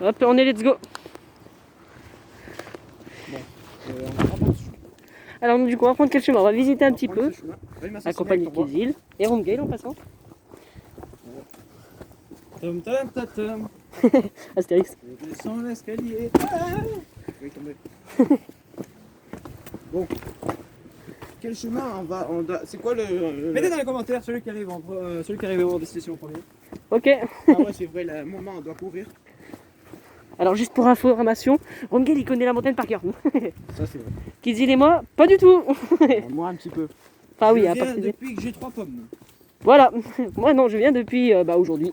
Hop, on est let's go. Bon, on va prendre ce chemin. Alors du coup, on va prendre quel chemin? On va visiter un On va petit prendre peu, ce chemin. Oui, mais ça, c'est accompagné de bien, on va. Kizil et Rumgale en passant. Tom, tom, tom, tom. Astérix. Je descends l'escalier. Oui, tombé. Bon. Quel chemin c'est quoi le... Mettez dans les commentaires celui qui arrive en destination en premier. Ok. Ah ouais, c'est vrai, le moment on doit courir. Alors juste pour information, Rumgale il connaît la montagne par cœur. Ça c'est vrai. Kizil et moi, pas du tout. Moi un petit peu. Enfin oui, Je à viens part Kizil. depuis que j'ai 3 pommes. Voilà. Moi non, je viens depuis aujourd'hui.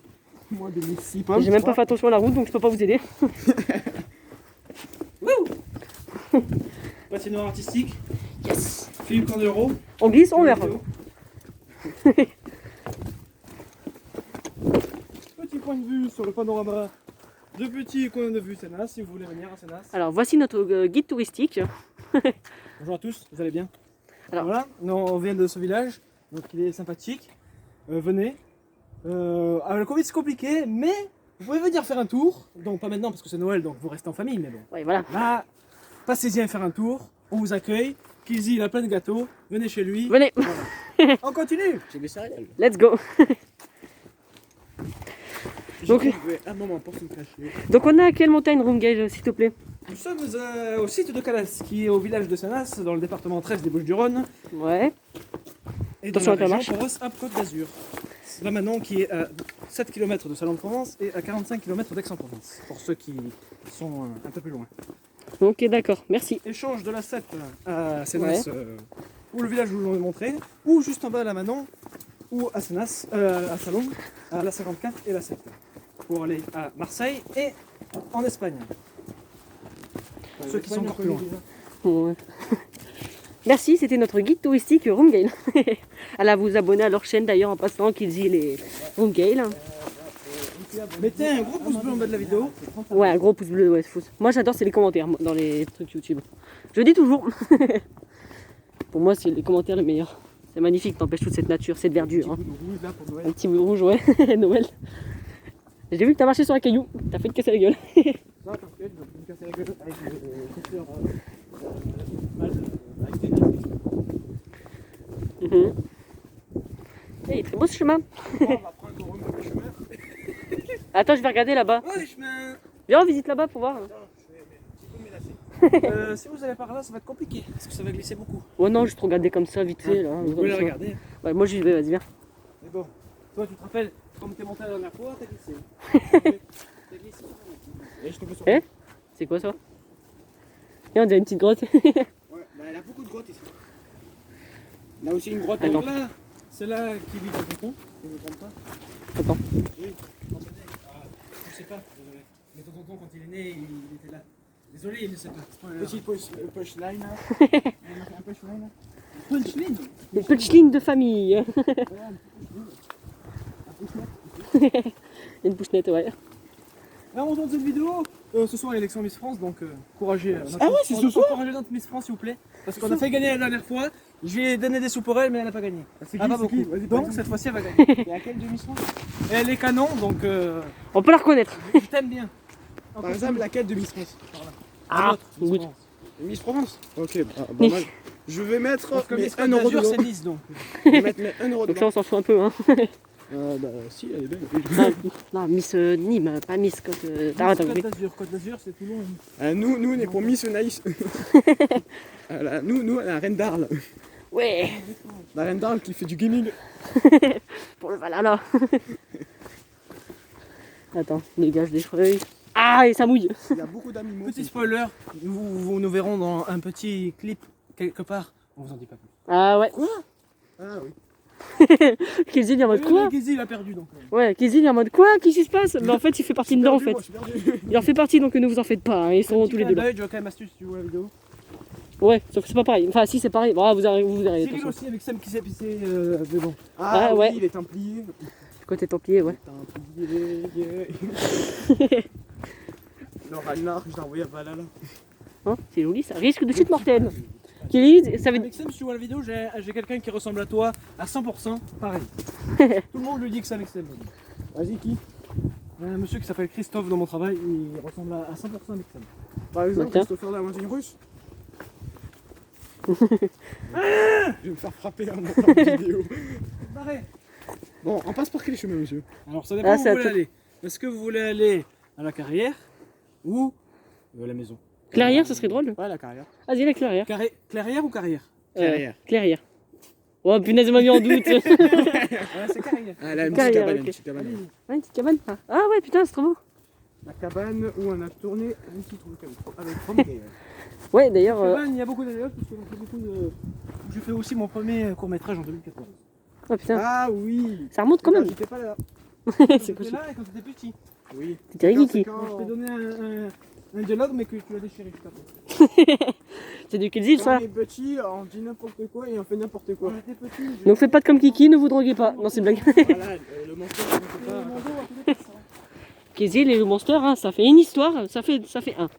Moi 2006 pommes. J'ai même pas fait attention à la route donc je peux pas vous aider. Patinoire artistique. Yes. Philippe Candeloro. On glisse, on meurt. Petit point de vue sur le panorama. De petits coins de vue Sénas, si vous voulez venir à Sénas. Alors voici notre guide touristique. Bonjour à tous, vous allez bien? Alors voilà, nous, on vient de ce village, donc il est sympathique. Venez. Le Covid c'est compliqué, mais vous pouvez venir faire un tour. Donc pas maintenant parce que c'est Noël, donc vous restez en famille, mais bon. ouais, voilà. Là, passez-y à faire un tour, on vous accueille. Kizzy, il a plein de gâteaux, venez chez lui. Venez. Voilà. On continue. J'ai des céréales. Let's go. Donc- J'ai trouvé un moment pour se cacher. Donc on a à quelle montagne Rumgale s'il te plaît? Nous sommes au site de Calas, qui est au village de Sénas, dans le département 13 des Bouches-du-Rhône. Ouais. Et Attention dans à la ta région Provence-Alpes-Côte d'Azur. Là maintenant qui est à 7 km de Salon-de-Provence et à 45 km d'Aix-en-Provence, pour ceux qui sont un peu plus loin. Ok d'accord, merci. Échange de la 7 à Sénas, ou le village où je vous l'ai montré, ou juste en bas à la Manon, ou à Sénas, à Salon, à la 54 et la 7, pour aller à Marseille et en Espagne. Ceux qui sont encore plus loin. Ouais. Merci, c'était notre guide touristique Rumgale. Allez vous abonner à leur chaîne d'ailleurs en passant Kizil et Rumgale. Mettez un gros pouce bleu en bas de la vidéo. Ouais, un gros pouce bleu, ouais, c'est fou. Moi j'adore c'est les commentaires moi, dans les trucs YouTube. Je dis toujours. Pour moi c'est les commentaires les meilleurs. C'est magnifique, t'empêches toute cette nature, cette verdure. Hein. Un petit bout de rouge, ouais, Noël. J'ai vu que t'as marché sur un caillou, t'as fait te casser la gueule. Non, t'inquiète, je vais me casser la gueule avec le curseur avec des nattes. Il est très beau ce chemin. On va prendre encore un mauvais chemin. Attends, je vais regarder là-bas. Oh les chemins. Viens, on visite là-bas pour voir. Attends, je vais un petit peu me lasser. Si vous allez par là, ça va être compliqué, parce que ça va glisser beaucoup. Ouais, non, juste regarder comme ça, vite fait. Là, Vous pouvez le regarder. Ouais, moi j'y vais, vas-y, viens. Mais bon, toi tu te rappelles, quand t'es monté la dernière fois, t'as glissé. T'as glissé. Et je te mets sur Eh c'est quoi ça? Et on dirait une petite grotte. Ouais, bah elle a beaucoup de grottes ici. Il y a aussi une grotte Attends. là. C'est là qui vit ton tonton, si je ne me trompe pas. Attends. Oui, je sais pas, désolé. Mais ton tonton, quand il est né, il était là. Désolé, il ne sait pas. Petit punchline. Un punchline. Punchline. Une petite ligne de famille. Une pouchenette, ouais. Là, on tourne cette vidéo. Ce soir, l'élection Miss France, donc encouragez. Ah ouais, c'est ce soir. Encouragez notre Miss France, s'il vous plaît. Parce qu'on a fait gagner la dernière fois. Je lui ai donné des sous pour elle, mais elle n'a pas gagné. C'est Ah, pas qui, beaucoup. Vas-y, Donc, par cette fois-ci, elle va gagner. Et à quel de Miss France? Et elle est canon, donc On peut la reconnaître. je t'aime bien. Par exemple, laquelle de Miss France? Ah, Miss oui. France. Miss Provence. Ok, bah, Miss. mal. Je vais mettre Parce que mais Miss 1 Côte euro d'Azur, dedans. c'est Miss, donc. Je vais mettre mais 1 euro Donc dedans. là, on s'en fout un peu. Hein. Bah si, elle est belle. Non, non, Miss Nîmes, pas Miss Côte. Arrête, Côte oui. d'Azur. Côte d'Azur, c'est Toulon. Nous, on est pour Miss Naïs. Nous, la reine d'Arles. Ouais, La reine d'Arles qui fait du gaming. pour le Valhalla. Attends, dégage des feuilles. Ah, et ça mouille. Il y a beaucoup d'animaux. Petit spoiler, nous verrons dans un petit clip quelque part. On vous en dit pas plus. Ah ouais. Ah oui. Kizil il est en mode quoi? Kizzy, il a perdu donc. Ouais, Kizil il est en mode quoi? Qu'est-ce qui se passe? Mais en fait, il fait partie dedans en fait. Moi, je suis perdu. Il en fait partie donc ne vous en faites pas. Hein. Ils sont tous les deux là. Je vais quand même astuce si tu vois la vidéo. Ouais, sauf que c'est pas pareil. Enfin, si c'est pareil. Bon, vous verrez. Cyril Attention. aussi avec Sam qui s'est pissé, mais bon. Ah, Ah, oui, ouais. il est templier. Côté templier, ouais. Templier. Le Ragnar, je l'ai envoyé à Valhalla. Hein, c'est joli, ça risque de chute mortelle. Kizil, ça veut dire. Avec Sam, si tu vois la vidéo, j'ai quelqu'un qui ressemble à toi à 100%, pareil. Tout le monde lui dit que c'est avec Sam. Vas-y, qui? Il y a un monsieur qui s'appelle Christophe dans mon travail, il ressemble à 100% à Nixon. Par exemple, D'accord. Christopher la montagne russe. Je vais me faire frapper en montant la vidéo. Barré. Bon, on passe par quel chemin, monsieur? Alors ça dépend Ah, où c'est vous à voulez toi. aller. Est-ce que vous voulez aller à la carrière ou à la maison? Clairière, ça serait drôle. Ouais, la carrière. Vas-y, la clairière. Clairière ou carrière? Carrière. Clairière. Oh punaise, elle m'a mis en doute. Ouais, c'est carrière. Ah, là, une petite Carrière, cabane, ok. une petite cabane. Ah, une petite cabane. Ah ouais, putain, c'est trop beau. La cabane où on a tourné un petit truc avec Franck et... Ouais, d'ailleurs. Il y a beaucoup d'anecdotes parce qu'on fait beaucoup de... J'ai fait aussi mon premier court-métrage en 2014. Oh putain, Ah oui. ça remonte quand même. J'étais pas là. C'est C'était cool. là et quand t'étais petit. Oui. T'étais avec Kiki. Quand je t'ai donné un dialogue mais que tu l'as déchiré juste après. C'est du Kidsil Quand ça. on est petit, on dit n'importe quoi et on fait n'importe quoi. Quand j'étais petit, Donc faites pas comme Kiki, ne vous droguez pas. Non, c'est une blague. Voilà, le mensonge, on fait pas. mon dos a tous les ça. Kidsil et le monster, hein, ça fait une histoire, ça fait un.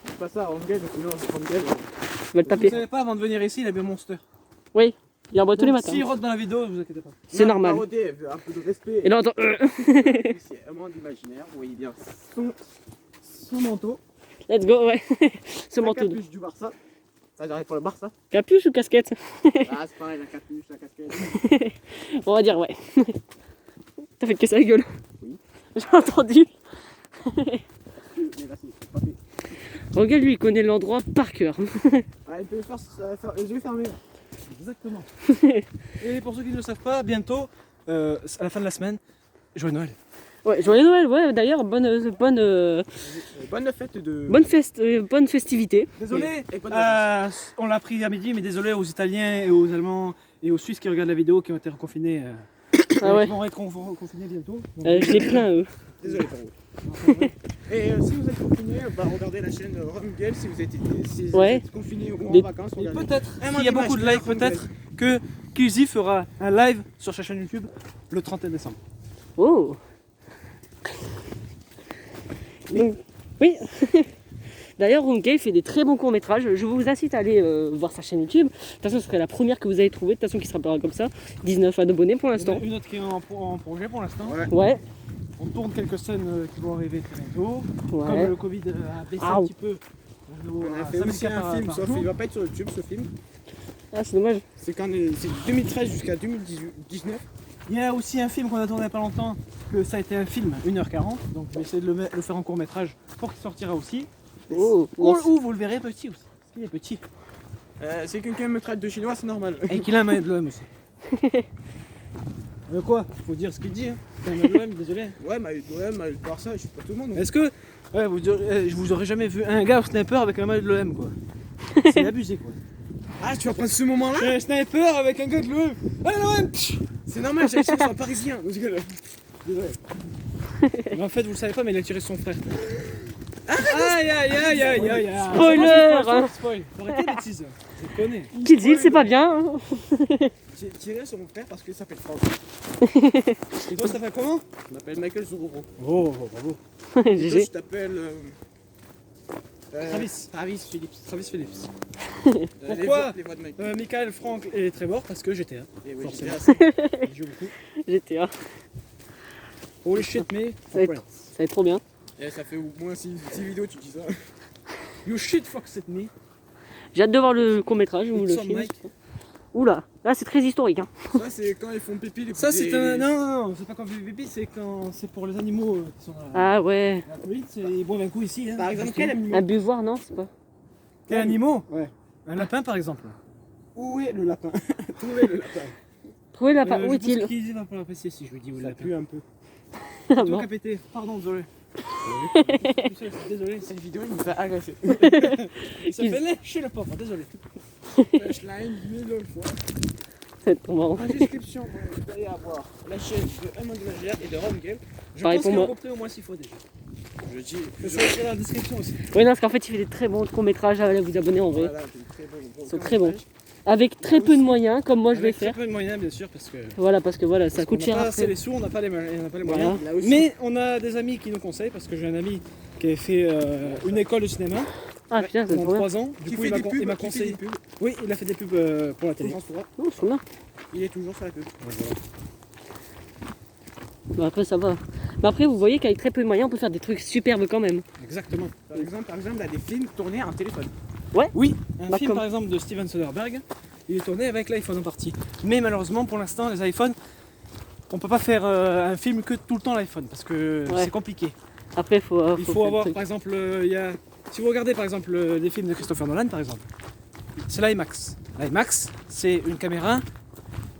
C'est pas ça, Rangel, sinon Rangel. Tu vas le Vous taper. savez pas, avant de venir ici, il a bien Monster. Oui, il en boit tous les matins. S'il rote dans la vidéo, vous inquiétez pas. C'est normal. Parodé, un peu de respect. Et là, attends. C'est un monde imaginaire, vous voyez bien son manteau, Let's go, ouais. Ce la manteau. capuche du Barça. Ça j'arrive pour le Barça. Capuche ou casquette? Ah c'est pareil, la capuche, la casquette. On va dire ouais. T'as fait que ça la gueule. Oui. J'ai entendu. Mais là c'est pas fait. Regarde, lui, il connaît l'endroit par cœur. Ah, il peut faire les yeux fermés. Exactement. Et pour ceux qui ne le savent pas, bientôt, à la fin de la semaine, joyeux Noël. Ouais, joyeux Noël, ouais, d'ailleurs, bonne bonne festivité. Désolé, Et bonne on l'a appris à midi, mais désolé aux Italiens et aux Allemands et aux Suisses qui regardent la vidéo qui ont été reconfinés. Ah ouais, Qui vont être reconfinés bientôt. Donc, je les plains, eux. Désolé pour vous. Et si vous êtes confiné, bah, regardez la chaîne Rumgel si vous Ouais. êtes confiné ou en Des- vacances. et regardez. peut-être, Un s'il y a mois beaucoup de d'image, likes, peut-être que Kizzy fera un live sur sa chaîne YouTube le 31 décembre. Oh. Donc, oui. D'ailleurs, Ronke fait des très bons courts-métrages. Je vous incite à aller voir sa chaîne YouTube. De toute façon, ce serait la première que vous allez trouver. De toute façon, qui sera pas comme ça. 19 abonnés pour l'instant. Une autre qui est en projet pour l'instant. Ouais. Ouais, On tourne quelques scènes qui vont arriver très bientôt. Comme ouais. le Covid a baissé Ah, un petit peu. On a fait aussi un film, sauf il va pas être sur YouTube ce film. Ah, c'est dommage. C'est 2013 jusqu'à 2019. Il y a aussi un film qu'on a tourné il n'y a pas longtemps, que ça a été un film, 1h40. Donc je vais essayer de le faire en court métrage pour qu'il sortira aussi. Oh, Ou vous le verrez petit aussi. Parce qu'il est petit. Si quelqu'un me traite de chinois, c'est normal. Et qu'il a un maillot de l'homme aussi. Quoi? Faut dire ce qu'il dit. Hein. C'est un maillot de l'homme, désolé. Ouais, mais par ça, je suis pas tout le monde. Est-ce que je vous aurais jamais vu un gars au sniper avec un maillot de l'OM quoi? C'est abusé quoi. Ah, tu vas prendre ce moment-là? Un sniper avec un gars de l'OM. Ah l'OM. C'est normal, j'ai sur un parisien. Désolé. Mais en fait vous le savez pas mais il a tiré son frère. Aïe aïe aïe aïe aïe aïe. Spoiler, hein. Spoil. Arrêtez les bêtises. Je connais. Kidsil, c'est pas bien. Hein. J'ai tiré sur mon frère parce qu'il s'appelle Franck. Et toi ça fait comment? Je m'appelle Michael Zuroro. Oh bravo. Et toi, GG. je t'appelle. Travis Phillips. Travis Phillips. Pourquoi les voix de Michael. Michael, Franck et Trevor parce que GTA. Et oui, forcément. GTA, Je joue beaucoup. GTA. Holy shit mais. Ça va être trop bien. Et ça fait au moins 6 vidéos, tu dis ça. You shit fuck cette me. J'ai hâte de voir le court-métrage ou le It's on film. mic. Oula, là c'est très historique. Hein. Ça, c'est quand ils font pipi. Ça c'est un. Non, c'est pas quand fait pipi, c'est quand c'est pour les animaux qui sont à Ah ouais. la police et ils boivent un coup ici. Hein. Par exemple, quel animal Un buvoir, non, c'est pas. Quel animaux? Ouais. Un lapin par exemple. Où est le lapin? Où est le lapin? Trouver la part. Je Où pense est-il? qu'il va pas l'apprécier si je lui dis où est le Ça lapin. pue un peu. Ah Tout bon. a pété. Pardon, désolé. Désolé. Cette vidéo, il nous a agressé. Ça fait lécher le pauvre, désolé. Flashline, 1000 fois. C'est trop marrant. En description, vous allez avoir la chaîne de Un Monde Imaginaire et de Ron Game. Je Pareil pense pour qu'il a moi. repris au moins 6 fois déjà. Je dis. Je vais dans la description aussi. Oui, non, parce qu'en fait, il fait des très bons courts-métrages. Allez vous abonner en vrai. Voilà, c'est très bon. Ils sont très bons. Avec très peu de moyens, comme moi je vais Avec très faire. peu de moyens bien sûr parce que. Voilà, parce que voilà, ça coûte on cher n'a pas assez après. les sous, on n'a pas les moyens. Voilà. Là aussi. Mais on a des amis qui nous conseillent parce que j'ai un ami qui a fait une école de cinéma Ah putain, c'est pendant trop bien. 3 ans. Du Qui coup, fait des il m'a pubs, qui fait conseillé. des pubs. Oui, il a fait des pubs pour la télé. François, Non, c'est bien. il est toujours sur la pub. Bon, après, ça va. Mais après, vous voyez qu'avec très peu de moyens, on peut faire des trucs superbes quand même. Exactement. Par exemple, il y a des films tournés en téléphone. Ouais. Oui, un Bah, film comme- par exemple de Steven Soderbergh, il est tourné avec l'iPhone en partie. Mais malheureusement, pour l'instant, les iPhones, on peut pas faire un film que tout le temps l'iPhone parce que Ouais. c'est compliqué. Après, faut Il faire faut le avoir, truc. par exemple, si vous regardez par exemple des films de Christopher Nolan, par exemple, c'est l'IMAX. L'IMAX, c'est une caméra.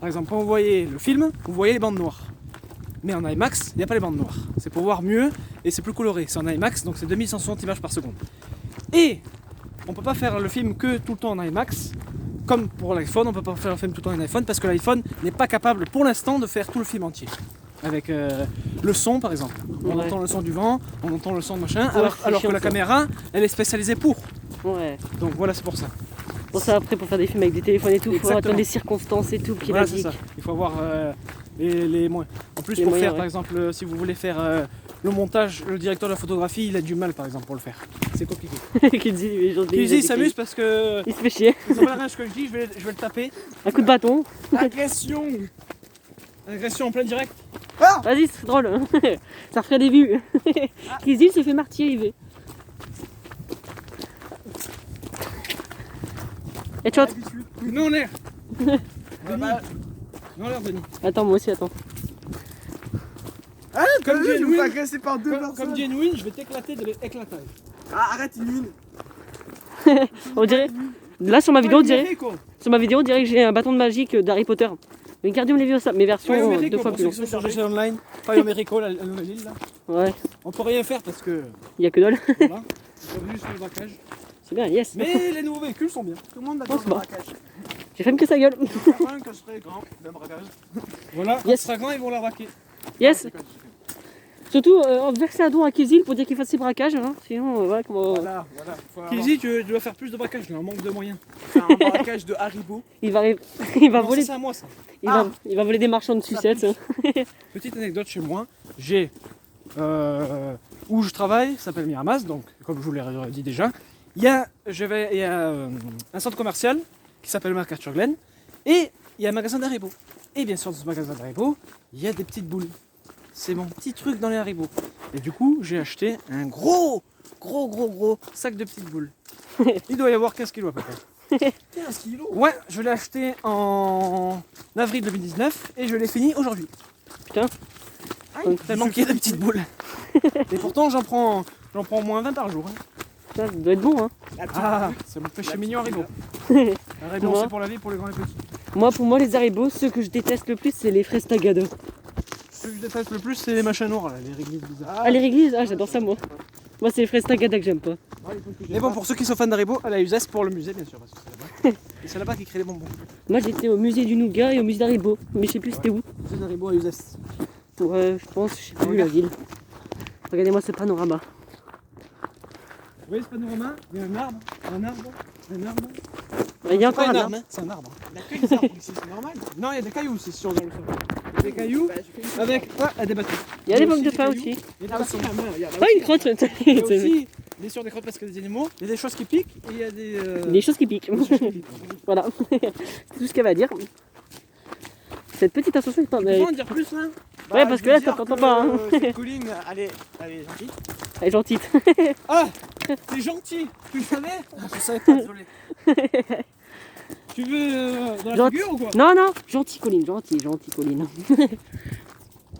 Par exemple, quand vous voyez le film, vous voyez les bandes noires. Mais en IMAX, il n'y a pas les bandes noires. C'est pour voir mieux et c'est plus coloré. C'est en IMAX, donc c'est 2160 images par seconde. Et on peut pas faire le film que tout le temps en IMAX. Comme pour l'iPhone, on peut pas faire le film tout le temps en iPhone parce que l'iPhone n'est pas capable pour l'instant de faire tout le film entier. Avec le son par exemple. On Ouais. entend le son du vent, on entend le son de machin, Ouais, alors, c'est alors chiant, que la ça. caméra, elle est spécialisée pour. Ouais. Donc voilà, c'est pour ça. Pour ça, après, pour faire des films avec des téléphones et tout, faut Exactement. attendre les circonstances et tout, qui Voilà, la c'est dit. ça. Il faut avoir les moyens. En plus, Les pour moyens, faire ouais. par exemple, si vous voulez faire le montage, le directeur de la photographie, il a du mal par exemple pour le faire. C'est compliqué. Qui dit, les gens Puis il s'amuse parce que. Il se fait chier. Ils ont pas rien ce que je dis, je vais le taper. Un coup de bâton. Agression. Agression en plein direct. Vas-y, c'est drôle. Ça ferait des vues. Qui dit, il s'est fait martyriser. Et tu vois, Non l'air. Denis. Non l'air Denis. attends, moi aussi, attends. Ah, Comme je Jane me fais Wynn. agresser par deux personnes. Comme Genuine, je vais t'éclater de l'éclatage. Ah, arrête, une mine. On dirait. Là, sur ma vidéo, on dirait. Sur ma vidéo, on dirait que j'ai un bâton de magique d'Harry Potter. Wingardium Leviosa, mais version Fire 2 Merico, fois pour plus ceux long. qui sont sur GG Online. Fire Merico, la nouvelle île là. Ouais, On peut rien faire parce que. il y a que dalle. Voilà. On peut juste le braquage. C'est bien, yes. Mais les nouveaux véhicules sont bien. Tout le monde On d'accord se le bat. braquage. J'ai fait que sa gueule. Enfin, que je serai grand, le braquage. Voilà, quand Yes. ce sera grand, ils vont la braquer. Yes. Surtout, verser un don à Kizil pour dire qu'il fasse ses braquages. Hein. Sinon, voilà comment. Voilà, voilà. Faut avoir- Kizzy, tu dois faire plus de braquage, là, on manque de moyens. faire un braquage de Haribo. Il va, il va Non, voler. ça, c'est à moi ça. Il va voler des marchands de sucettes. Petite anecdote chez moi, j'ai où je travaille, ça s'appelle Miramas, donc comme je vous l'ai dit déjà, il y a un centre commercial qui s'appelle MacArthur Glen et il y a un magasin d'Haribo. Et bien sûr dans ce magasin d'Haribo, il y a des petites boules. C'est mon petit truc dans les Haribo. Et du coup, j'ai acheté un gros sac de petites boules. Il doit y avoir 15 kilos à peu près. 15 kilos. Ouais, je l'ai acheté en avril 2019 et je l'ai fini aujourd'hui. Putain. Tellement qu'il y a des petites boules. Et pourtant j'en prends au moins 20 par jour. Hein. Ça doit être bon. Hein. La petite Ah, boule. c'est mon péché mignon Haribo. Moi. Haribo c'est pour la vie, pour les grands et petits. Pour moi, les Haribo, ceux que je déteste le plus, c'est les fraises Tagada. Ce que je déteste le plus, c'est les machins noirs, là, les réglisses bizarres. Ah, les réglises, ah, j'adore ça, moi. Moi, c'est les fraises Tagada que j'aime pas. Mais bon, pour ceux qui sont fans d'Haribo, à la USES pour le musée, bien sûr, parce que c'est là-bas. Et c'est là-bas qu'ils créent les bonbons. Moi, j'étais au musée du Nougat et au musée d'Haribo. Mais je sais plus c'était où. C'est d'Haribo à USES. Ouais, je pense, je sais plus la ville. Regardez-moi ce panorama. Vous voyez ce panorama? Il y a un arbre, un arbre, un arbre. Il y a C'est pas encore un un arbre. arbre, hein, c'est un arbre. Il y a que des arbres ici, c'est normal. Non, il y a des cailloux aussi sur dans le sol. Il y a des cailloux Bah, j'ai fait une- avec des bateaux. Il y a des banques aussi de des pain cailloux. aussi. Il y a des Ah, poissons. c'est la main, regarde. Pas une crotte, Il y a aussi, bien sûr, des crottes parce qu'il y a des animaux. Il y a des choses qui piquent et il y a des. des choses qui piquent. des choses qui piquent. Voilà. C'est tout ce qu'elle va dire. Cette petite ascension est pas Tu peux en dire plus là? Ouais, parce je que là, veux dire t'entends pas, hein. Cette colline, elle est gentille. Elle est gentille. Ah! T'es gentil! Tu le savais? Je savais pas, désolé. Tu veux dans la Gentil. figure ou quoi? Non, non, gentil Colline, gentil Colline.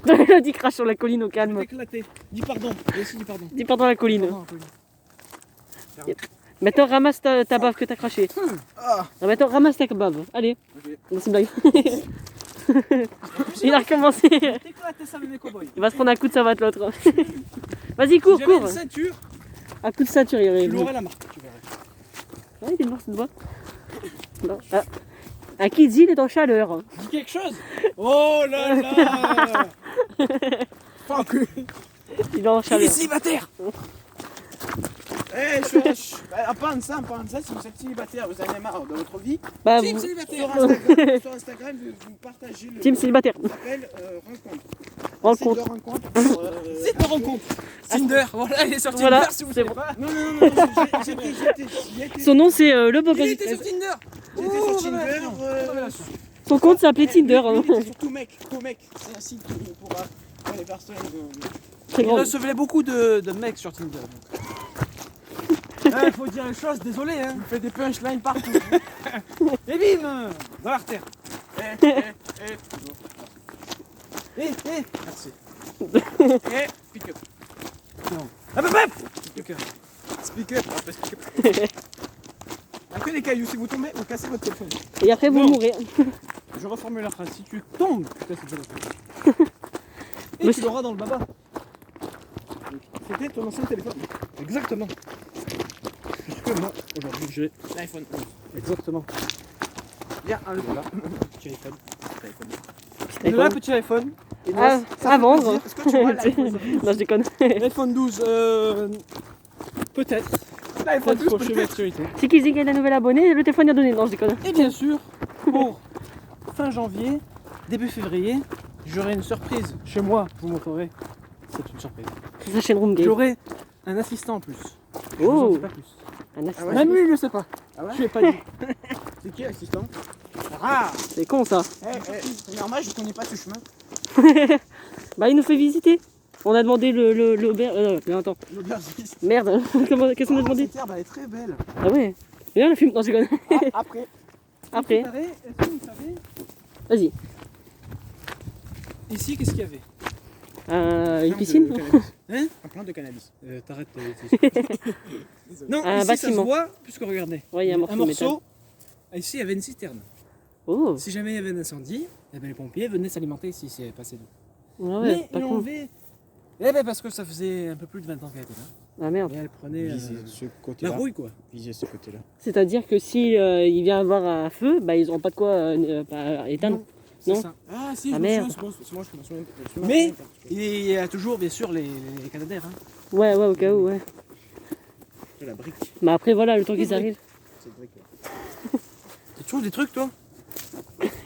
Elle dit crache sur la colline au Je vais calme. t'éclater. Dis pardon. Moi aussi, dis pardon. Dis pardon à la colline. Pardon, Pauline. Maintenant, ramasse ta bave que t'as craché. Ah. Maintenant, ramasse ta bave. Allez. Ok. Non, c'est une blague. Il a recommencé. T'éclater ça, les cowboys. Il va se prendre un coup de savate l'autre. Vas-y, cours, J'avais cours. une ceinture, Un coup de ceinture, il tu arrive. l'aurais la marque, tu verrais. Ouais, il est mort, cette voix. Non. Ah. Un Kidzi, il est en chaleur. Dis quelque chose! Oh là là! Fuck. Il est en Il est chaleur. célibataire! Eh, en parlant de ça, si vous êtes célibataire, vous en avez marre de votre vie, Bah, Team vous... célibataire! sur Instagram, vous partagez le. Team célibataire. Ça s'appelle Rencontre. rencontre. Site de rencontre. Site de rencontre! Tinder! Voilà, il est sur Tinder Voilà, si vous c'est savez bon. pas! Non, j'étais Son nom, c'est le beau Il gosse. était sur Tinder! sur Tinder. Révélation. Son compte s'appelait Tinder. Hein. Il était sur Comex. C'est un site pour les personnes Très Il grand. recevait beaucoup de mecs sur Tinder. Il faut dire les choses, désolé hein. Il fait des punchlines partout. Et bim dans l'artère. Merci. Et pick up. Non. Hop hop hop. Speak up. Après speak up. Après les cailloux, si vous tombez, vous cassez votre téléphone. Et après, vous Non. mourrez. Je reformule la phrase. Si tu tombes, tu casses le téléphone. Et Mais tu l'auras dans le baba. C'était ton ancien téléphone. Exactement. Puisque moi, aujourd'hui, j'ai L'iPhone 11. exactement. Bien, voilà. Petit iPhone. Et là, petit iPhone. Et Ah, ça à fait vendre. plaisir. Est-ce que tu vois l'iPhone 12? Non, je déconne. L'iPhone 12, peut-être. L'iPhone Peut-être 12 prochaine peut-être. actualité. Si qu'ils disent qu'il y a un nouvel abonné, le téléphone est donné. Non, je déconne. Et bien sûr, pour fin janvier, début février, j'aurai une surprise chez moi. Je vous montrerai. C'est une surprise. C'est sa chaîne Room Game. J'aurai un assistant en plus. Je vous en Oh, dis pas plus. un assistant. ouais. Même lui, il ne sait pas. Ah ouais Je lui ai pas dit. C'est qui l'assistant? Ah C'est con ça. C'est normal, je connais pas ce chemin. Bah, il nous fait visiter. On a demandé l'auberge. Non, attends. L'aubergiste. Merde. Qu'est-ce qu'on a demandé? Cette herbe, elle est très belle. Ah ouais. Viens, la fume. Non, je déconne. Ah, après. Après. Est-ce que vous savez, Vas-y. ici, qu'est-ce qu'il y avait? Une piscine. Hein? Un plant de cannabis. T'arrêtes. Un Non, ici, ça bâtiment. se voit, puisque regardez. Ouais, il y a un morceau de métal. Ici, il y avait une citerne. Oh. Si jamais il y avait un incendie, eh ben, les pompiers venaient s'alimenter ici s'il y avait passé d'eau. Ouais, Mais pas ils l'ont con. enlevé. Eh ben parce que ça faisait un peu plus de 20 ans qu'elle était là. Ah merde. Et elle prenait Viser ce la côté-là. rouille quoi. Viser ce côté-là. C'est-à-dire que si il vient avoir un feu, bah ils auront pas de quoi éteindre. C'est Non. ça. Ah si, Ah, je me merde. souviens, c'est moi, je me souviens. Mais Mais il y a toujours bien sûr les canadaires. Hein. Ouais, ouais, au cas où, ouais. de la brique. Mais après, voilà, le temps qu'ils arrivent. C'est brique. Ouais. Tu trouves des trucs toi?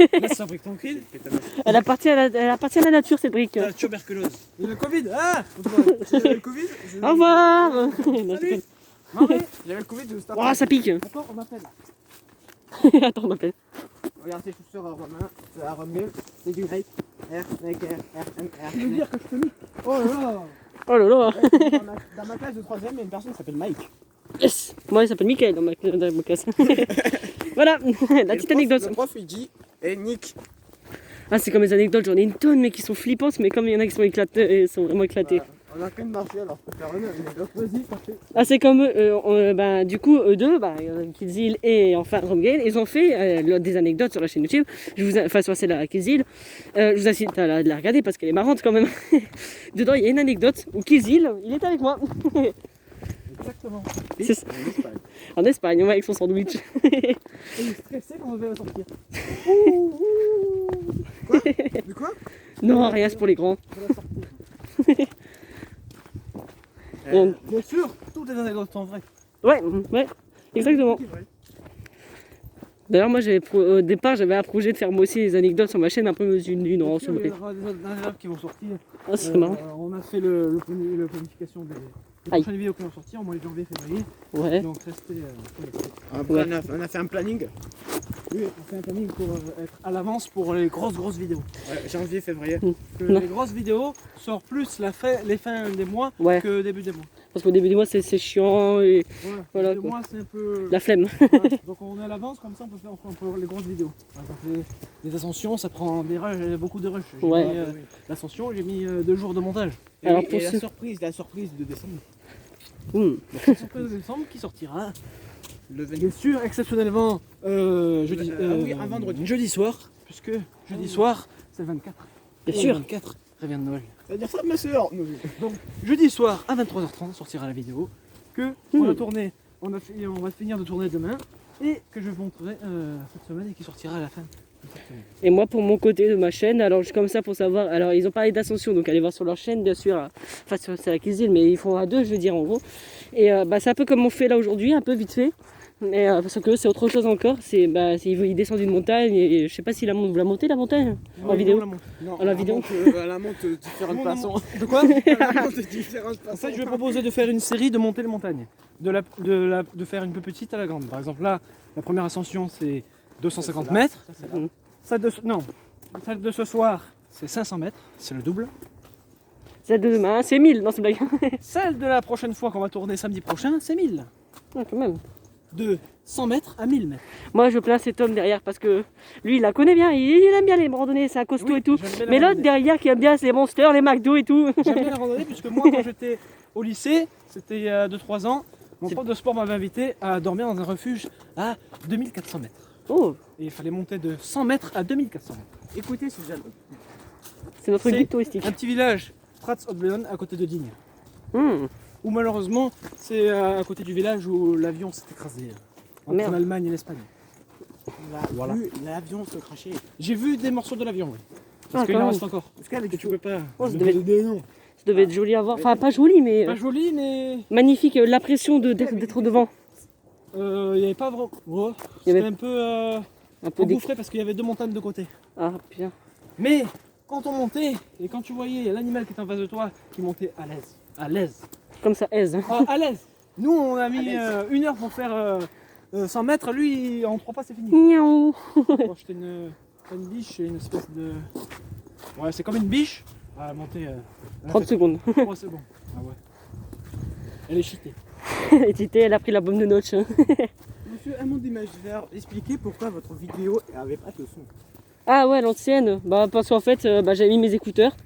Là c'est un brique tranquille. Elle appartient à la nature, cette brique. La tuberculose. Il y a le Covid. Ah si j'avais le Covid. Je... Au revoir. Non, je Salut. déconne. Non mais. J'avais le Covid, je start. Oh, ça pique. Attends, on m'appelle. Attends, on m'appelle. Regarde tes chaussures à Romain, c'est à Romuald, c'est du Nike. Nike, R. Tu veux dire que je te nique? Oh là là. Oh là là. Dans ma classe de 3ème, il y a une personne qui s'appelle Mike. Yes. Moi, il s'appelle Mickaël dans ma classe. Voilà, la petite anecdote. Le prof, il dit, Nick. Ah, c'est comme les anecdotes, j'en ai une tonne, mais qui sont flippantes, mais comme il y en a qui sont éclatés, sont vraiment éclatées. On a qu'une marché, alors je peux faire une anecdote. Vas-y, parfait. Ah, c'est comme bah, du coup, eux deux, bah, Killzil et enfin Romgale, ils ont fait des anecdotes sur la chaîne YouTube. Enfin, sur celle-là, Killzil. Je vous incite à la regarder parce qu'elle est marrante quand même. Dedans, il y a une anecdote où Killzil, il est avec moi. Exactement. C'est ça. En Espagne, ouais, avec son sandwich. Et il est stressé quand on devait la sortir. De quoi? Non, rien, c'est pour les grands. De la sortir. Bien sûr, toutes les anecdotes sont vraies. Ouais, ouais, exactement. D'ailleurs, moi, au départ, j'avais un projet de faire moi aussi des anecdotes sur ma chaîne, un peu une non, Il y aura des anecdotes qui vont sortir. Ah, c'est marrant. On a fait la planification des Aïe. prochaines vidéos qui vont sortir au mois de janvier, février. Ouais. Donc restez connectés. Après, Ouais. on a fait un planning. Oui, on fait un planning pour être à l'avance pour les grosses vidéos. Ouais, janvier, février. Que Non. les grosses vidéos sortent plus les fins des mois Ouais. que début des mois. Parce qu'au début du mois, c'est chiant et Voilà, Les quoi. mois, c'est un peu. la flemme. Voilà. Donc on est à l'avance, comme ça on peut faire les grosses vidéos. Par exemple, les ascensions, ça prend des rushs, beaucoup de rushs. J'ai Ouais. mis, l'ascension, j'ai mis 2 jours de montage. Alors, Et pour la ceux- surprise de décembre. La surprise de décembre qui sortira, Le 20. bien sûr, exceptionnellement, jeudi, Ah oui, un vendredi. jeudi soir, puisque jeudi soir, c'est le 24. Bien Et sûr. Le 24, revient de Noël. Ça veut dire ça, ma soeur. Donc, jeudi soir à 23h30 sortira la vidéo que on a tourné, on va finir de tourner demain et que je vous montrerai cette semaine et qui sortira à la fin. de cette semaine. Et moi, pour mon côté de ma chaîne, alors juste comme ça pour savoir, alors ils ont parlé d'ascension, donc allez voir sur leur chaîne, bien sûr, enfin c'est la cuisine, mais ils font à deux, je veux dire, en gros. Et bah, c'est un peu comme on fait là aujourd'hui, un peu vite fait. Mais parce que c'est autre chose encore, ils descendent une montagne et je sais pas si vous la montez la montagne en Ouais, vidéo. on la monte. Non, la vidéo. Elle la monte de différentes Non, façons. De quoi Elle la monte de différentes En façons. fait, je vais proposer de faire une série de monter les montagnes. De faire une peu petite à la grande. Par exemple, là, la première ascension, c'est 250 mètres. Celle de ce soir, c'est 500 mètres. C'est le double. Celle de demain, c'est 1000 dans ce blague. Celle de la prochaine fois qu'on va tourner samedi prochain, c'est 1000. Ouais, quand même. De 100 mètres à 1000 mètres. Moi, je plains cet homme derrière parce que lui, il la connaît bien. Il aime bien les randonnées, c'est un costaud Oui, et tout. j'aime bien la Mais l'autre randonnée. derrière qui aime bien, c'est les monsters, les McDo et tout. J'aime bien la randonnée puisque moi, quand j'étais au lycée, c'était il y a 2-3 ans, mon prof de sport m'avait invité à dormir dans un refuge à 2400 mètres. Oh, Et il fallait monter de 100 mètres à 2400 mètres. Écoutez ce dialogue. c'est notre C'est guide touristique. Un petit village, Prats-Haute-Béonne, à côté de Digne. Hmm. Où malheureusement, c'est à côté du village où l'avion s'est écrasé. Entre Merde. l'Allemagne et l'Espagne. Voilà. L'avion se crachait. J'ai vu des morceaux de l'avion, oui. Ah, Parce qu'il quand en même. reste encore. Est-ce qu'avec Que tu peux pas. Oh, ça devait être joli à voir. Enfin, pas joli, mais Pas joli, mais magnifique. La pression d'être devant. il n'y avait pas vraiment. Oh, Il y c'était avait un peu un peu des... engouffré parce qu'il y avait 2 montagnes de côté. Ah, putain. Mais quand on montait et quand tu voyais l'animal qui était en face de toi qui montait à l'aise. À l'aise. Comme ça aise. Hein. Ah, à l'aise. Nous, on a mis 1 heure pour faire 100 mètres. Lui, en 3 pas, c'est fini. Miaou. Bon, j'étais pas une biche, c'est une espèce de. Ouais, c'est comme une biche. À monter. 30 secondes. 3 secondes. Ah ouais. Elle est cheatée. Et Tité, elle a pris la bombe de notch. Hein. Monsieur Amand d'Imaginaire, expliquez pourquoi votre vidéo avait pas de son. Ah ouais, l'ancienne. Bah, parce qu'en fait, j'avais mis mes écouteurs.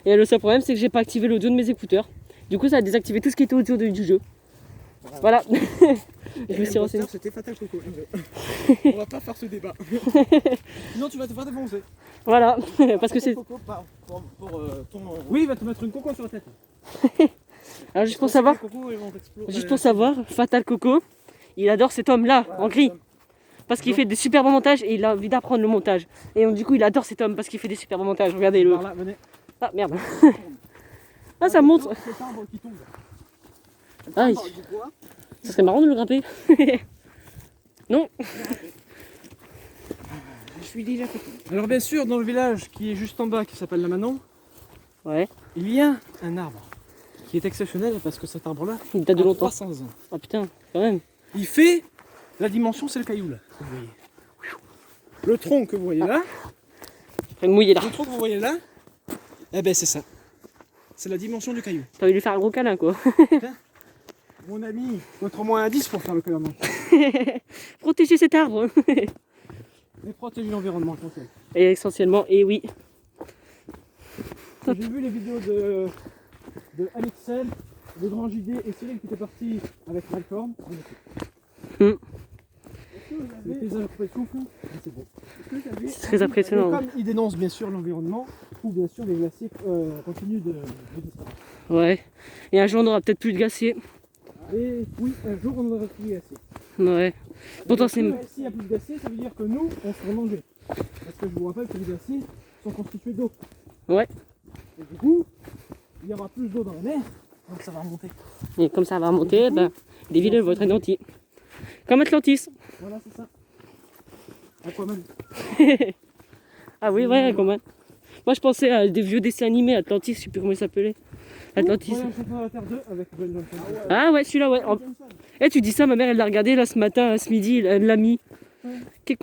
Et le seul problème, c'est que j'ai pas activé l'audio de mes écouteurs. Du coup, ça a désactivé tout ce qui était audio du jeu. Voilà. Je me suis renseigné. C'était Fatal Coco. On va pas faire ce débat. Sinon, tu vas te faire défoncer. Voilà. Parce que c'est. Coco pour ton. Oui, il va te mettre une coco sur la tête. Alors, juste pour savoir. Les cocos, ils vont t'exploser. Juste pour savoir, Fatal Coco, il adore cet homme-là, en gris. Parce qu'il fait des super bons montages et il a envie d'apprendre le montage. Et donc, du coup, il adore cet homme parce qu'il fait des super bons montages. Regardez-le. Par là, venez. Ah merde. Ah, ça monte. Cet arbre qui tombe. Ah, oui. Ça serait marrant de le grimper. Non. Je suis déjà fait. Alors, bien sûr, dans le village qui est juste en bas, qui s'appelle la Manon, Ouais. il y a un arbre qui est exceptionnel parce que cet arbre-là Il date de a longtemps. 300 ans. Ah putain, quand même. Il fait la dimension, c'est le caillou là. Que vous voyez. Le tronc que vous voyez là, Faut me mouiller là. le tronc que vous voyez là, eh ben c'est ça. C'est la dimension du caillou. T'as envie de lui faire un gros câlin quoi. Mon ami, votre moins indice pour faire le caillou. Protéger cet arbre. Et protéger l'environnement, conseil. Et essentiellement, et oui. J'ai vu les vidéos de Alexel, de Grand JD et Cyril qui étaient partis avec Malcolm. Hmm. Les paysages après souffle, c'est beau. C'est très impressionnant. Comme ils dénoncent bien sûr l'environnement, ou bien sûr les glaciers continuent de disparaître. Ouais. Et un jour on aura peut-être plus de glaciers. Et oui, un jour on aura plus de glaciers. Ouais. Pourtant c'est. S'il n'y a plus de glaciers, ça veut dire que nous, on se manger. Parce que je vous rappelle que les glaciers sont constitués d'eau. Ouais. Et du coup, il y aura plus d'eau dans la mer, donc ça va remonter. Et comme ça va remonter, des villes vont être anéanties. Comme Atlantis. Voilà, c'est ça. Aquaman. Ah oui, ouais, comment. Moi je pensais à des vieux dessins animés, Atlantis, je sais plus comment il s'appelait. Atlantis. Voyage champion de la Terre 2 avec Ben Johnson. Ah ouais, celui-là, ouais. Eh, tu dis ça, ma mère elle l'a regardé là ce matin, ce midi, elle l'a mis.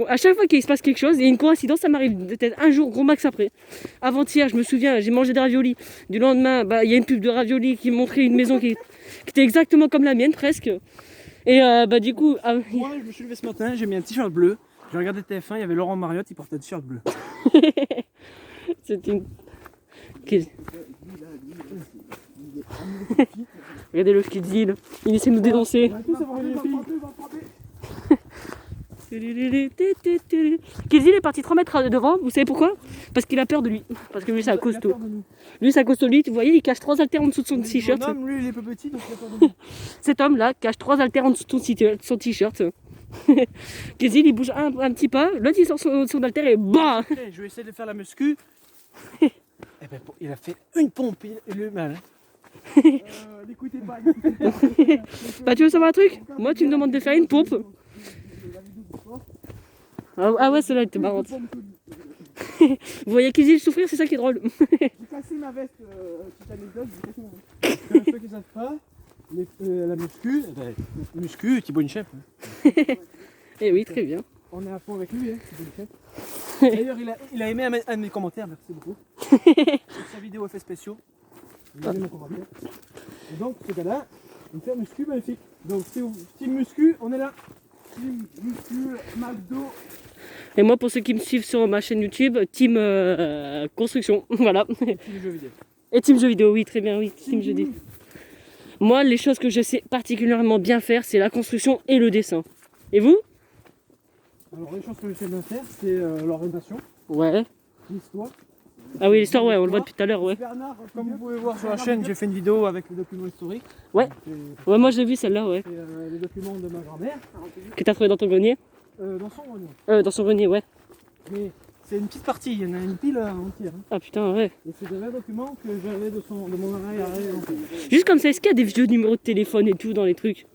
À chaque fois qu'il se passe quelque chose, il y a une coïncidence, ça m'arrive peut-être un jour, gros max après. Avant-hier, je me souviens, j'ai mangé des raviolis. Du lendemain, il y a une pub de raviolis qui montrait une maison qui était exactement comme la mienne presque. Et du coup, Moi, je me suis levé ce matin, j'ai mis un t-shirt bleu. J'ai regardé TF1, il y avait Laurent Mariotte, il portait un t-shirt bleu. c'était une. Regardez le Kidzil, il essaie de nous dénoncer. Kidzil est parti 3 mètres devant, vous savez pourquoi? Parce qu'il a peur de lui. Parce que lui c'est un costaud. Lui c'est un costaud, lui, vous voyez, il cache 3 haltères en dessous de son t-shirt. Lui, il est peu petit, donc il a peur de lui. Cet homme là cache 3 haltères en dessous de son t-shirt. Kidzil il bouge un petit pas, l'autre il sort son haltère et bah. Je vais essayer de faire la muscu. Eh ben, il a fait une pompe, il est mal. N'écoutez pas. Bah tu veux savoir un truc? Moi tu me demandes de faire une pompe. Ah ouais, celle-là était marrante. Vous voyez Kidzil souffrir, c'est ça qui est drôle. J'ai cassé ma veste, petite anecdote, j'ai cassé ma veste. Pour ceux qui ne savent pas, la muscu, muscu, Thibaut Inchep. Eh oui, très bien. On est à fond avec lui, hein, Thibaut Inchep. D'ailleurs, il a aimé un de mes commentaires, merci beaucoup. Sur sa vidéo effets spéciaux. Regardez mon commentaire. Et donc, ce gars-là, il fait muscu magnifique. Donc, team muscu, on est là. Team muscu, McDo. Et moi, pour ceux qui me suivent sur ma chaîne YouTube, team construction, voilà. Team jeux vidéo. Et team jeux vidéo, oui, très bien, oui, team jeux vidéo. Moi, les choses que je sais particulièrement bien faire, c'est la construction et le dessin. Et vous? Alors, les choses que je sais bien faire, c'est l'orientation, Ouais. l'histoire. Ah oui, l'histoire, ouais, on le voit depuis tout à l'heure, ouais. Bernard, comme vous pouvez voir sur la chaîne, j'ai fait une vidéo avec les documents historiques. Ouais. C'est Ouais, moi, je l'ai vu celle-là, ouais. les documents de ma grand-mère. Que t'as trouvé dans ton grenier. Dans son grenier. Dans son grenier, ouais. Mais c'est une petite partie, il y en a une pile entière. Hein. Ah putain, ouais. Et c'est des vrais documents que j'avais de mon arrière-grand-père. Juste comme ça, est-ce qu'il y a des vieux numéros de téléphone et tout dans les trucs?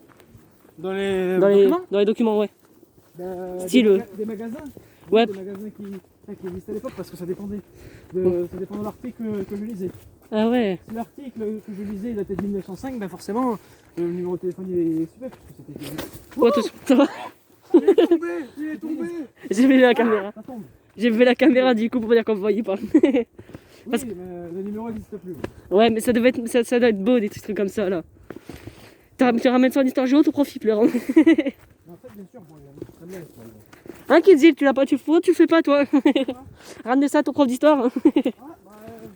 Dans les Dans les documents, ouais. Style. Des magasins. Ouais. Des magasins qui existaient à l'époque parce que ça dépendait de l'article que je lisais. Ah ouais. Si l'article que je lisais il datait de 1905, ben forcément le numéro de téléphone il est super parce que c'était. Oh, attention, ça va. Il est tombé. Il est tombé. J'ai levé la caméra. Ça tombe. J'ai levé la caméra du coup pour dire qu'on ne voyait pas. Parce que le numéro n'existe plus. Ouais, mais ça doit être beau, des trucs comme ça là. Tu ramènes ça en histoire géo, ton prof il pleure. En fait, bien sûr, bon, il y a très bien. Hein, Kidzi, tu l'as pas, tu le fais pas toi. Ramenez ça à ton prof d'histoire. Je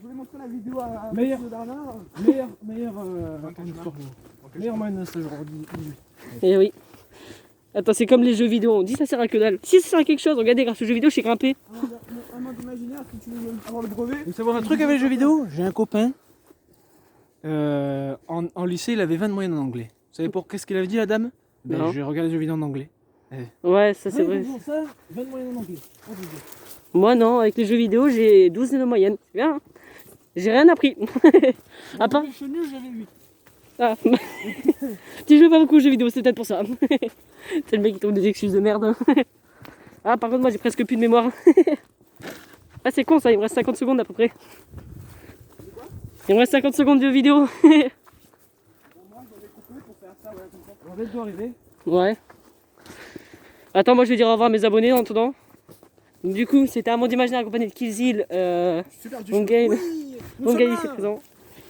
voulais montrer la vidéo à meilleur moyen de stage aujourd'hui. Eh oui. Attends, c'est comme les jeux vidéo, on dit ça sert à que dalle. Si ça sert à quelque chose, regardez, grâce aux jeux vidéo, je suis grimpé. Un mode imaginaire, si tu veux avoir le brevet. Vous savez un truc avec les jeux vidéo? J'ai un copain. En lycée, il avait 20 de moyenne en anglais. Vous savez pour qu'est-ce qu'il avait dit la dame? Non. Je regarde les jeux vidéo en anglais. Ouais, ça c'est vrai. Ça, 20 de moyenne en anglais. Moi non, avec les jeux vidéo, j'ai 12 de moyenne. C'est bien. Hein, j'ai rien appris. À part. Je suis nul, j'avais 8. Ah. Tu joues pas beaucoup aux jeux vidéo, c'est peut-être pour ça. C'est le mec qui trouve des excuses de merde. Ah, par contre, moi j'ai presque plus de mémoire. Ah, c'est con ça, il me reste 50 secondes à peu près. Il me reste 50 secondes de vidéo. On va bientôt arriver. Ouais. Attends, moi je vais dire au revoir à mes abonnés en attendant. Donc, du coup, c'était un monde imaginaire accompagné de Killzil. Mon game ici présent.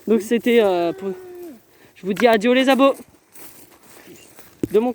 Donc c'était pour. Je vous dis adieu les abos. De mon